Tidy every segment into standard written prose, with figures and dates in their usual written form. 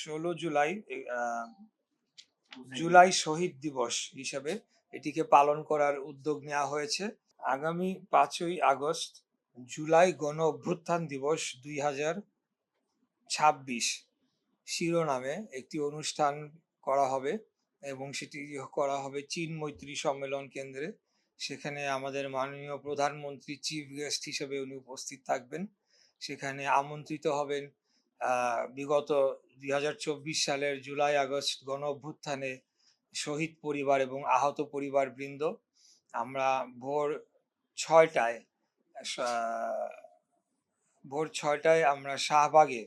16 জুলাই জুলাই শহীদ দিবস হিসেবে এটিকে পালন করার উদ্যোগ নেওয়া হয়েছে। আগামী 5ই আগস্ট জুলাই গণ অভ্যুত্থান দিবস 2026 শিরোনামে একটি অনুষ্ঠান করা হবে এবং সেটি করা হবে চীন মৈত্রী সম্মেলন কেন্দ্রে। সেখানে আমাদের মাননীয় প্রধানমন্ত্রী চিফ গেস্ট হিসেবে উনি উপস্থিত থাকবেন। সেখানে আমন্ত্রিত হবেন বিগত 2024 সালের জুলাই আগস্ট গণ অভ্যুত্থানে শহীদ পরিবার এবং আহত পরিবার বৃন্দ। আমরা ভোর 6টায় আমরা শাহবাগে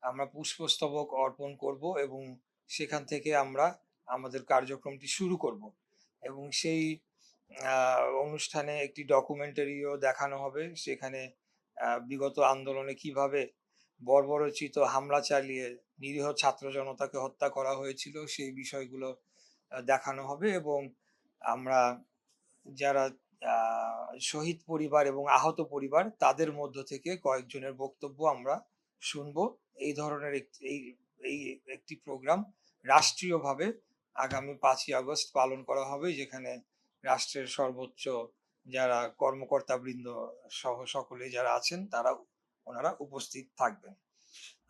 আমরা পুষ্পস্তবক অর্পণ করব এবং সেখান থেকে আমরা আমাদের কার্যক্রমটি শুরু করব এবং সেই অনুষ্ঠানে একটি ডকুমেন্টারিও দেখানো হবে। সেখানে বিগত আন্দোলনে কিভাবে বর্বরোচিত হামলা চালিয়ে নিরীহ ছাত্র জনতাকে হত্যা করা হয়েছিল সেই বিষয়গুলো দেখানো হবে এবং আমরা যারা শহীদ পরিবার এবং আহত পরিবার তাদের মধ্য থেকে কয়েকজনের বক্তব্য আমরা শুনবো। এই ধরনের একটি প্রোগ্রাম রাষ্ট্রীয়ভাবে আগামী 5ই আগস্ট পালন করা হবে, যেখানে রাষ্ট্রের সর্বোচ্চ যারা কর্মকর্তা বৃন্দ সহ সকলে যারা আছেন ওনারা উপস্থিত থাকবেন।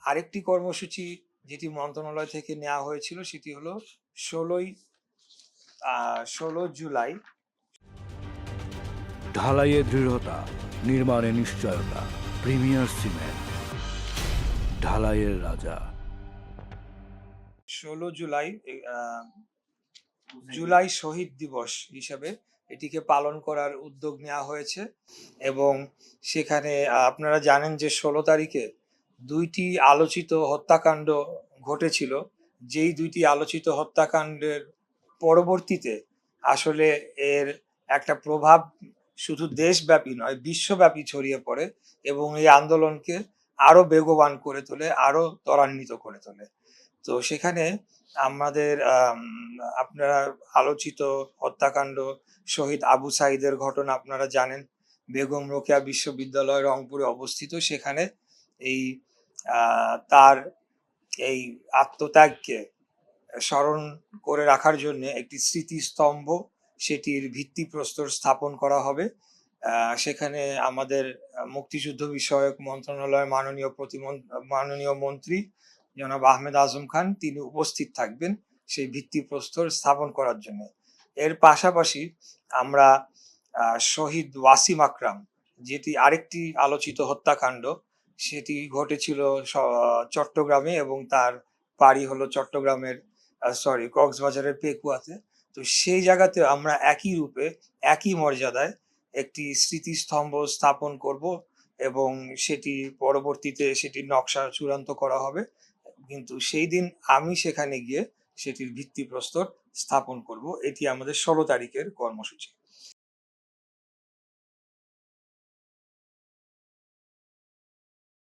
আরেকটি কর্মসূচি যেটি মন্ত্রণালয় থেকে নেওয়া হয়েছিল সেটি হলো 16 জুলাই ঢালাইয়ে দৃঢ়তা, নির্মাণে নিশ্চয়তা। প্রিমিয়ার সিমেন্ট, ঢালাইয়ের রাজা। 16 জুলাই শহীদ দিবস হিসেবে এটিকে পালন করার উদ্যোগ নেওয়া হয়েছে এবং সেখানে আপনারা জানেন যে 16 তারিখে 2টি আলোচিত হত্যাকাণ্ড ঘটেছিল। যেই 2টি আলোচিত হত্যাকাণ্ডের পরবর্তীতে আসলে এর একটা প্রভাব শুধু দেশব্যাপী নয় বিশ্বব্যাপী ছড়িয়ে পড়ে এবং এই আন্দোলনকে আরো বেগবান করে তোলে, আরো ত্বরান্বিত করে তোলে। তো সেখানে আমাদের আপনারা আলোচিত হত্যাকাণ্ড শহীদ আবু সাইদের ঘটনা আপনারা জানেন। বেগম রোকেয়া বিশ্ববিদ্যালয় রংপুরে অবস্থিত। সেখানে এই তার এই আত্মত্যাগকে স্মরণ করে রাখার জন্য একটি স্মৃতিস্তম্ভ, সেটির ভিত্তিপ্রস্তর স্থাপন করা হবে। সেখানে আমাদের মুক্তিযুদ্ধ বিষয়ক মন্ত্রণালয়ের মাননীয় মন্ত্রী জনাব আহমেদ আজম খান তিনি উপস্থিত থাকবেন সেই ভিত্তিপ্রস্তর স্থাপন করার জন্য। এর পাশাপাশি আমরা শহীদ ওয়াসিম আকরাম, যেটি আরেকটি আলোচিত হত্যাকাণ্ড, সেটি ঘটেছিল চট্টগ্রামে এবং তার বাড়ি হলো কক্সবাজারের পেকুয়াতে। তো সেই জায়গাতে আমরা একই রূপে একই মর্যাদায় একটি স্মৃতিস্তম্ভ স্থাপন করব এবং সেটি পরবর্তীতে সেটির নকশা চূড়ান্ত করা হবে, কিন্তু সেই দিন আমি সেখানে গিয়ে সেটির ভিত্তিপ্রস্তর স্থাপন করব। এটি আমাদের 16 তারিখের কর্মসূচি।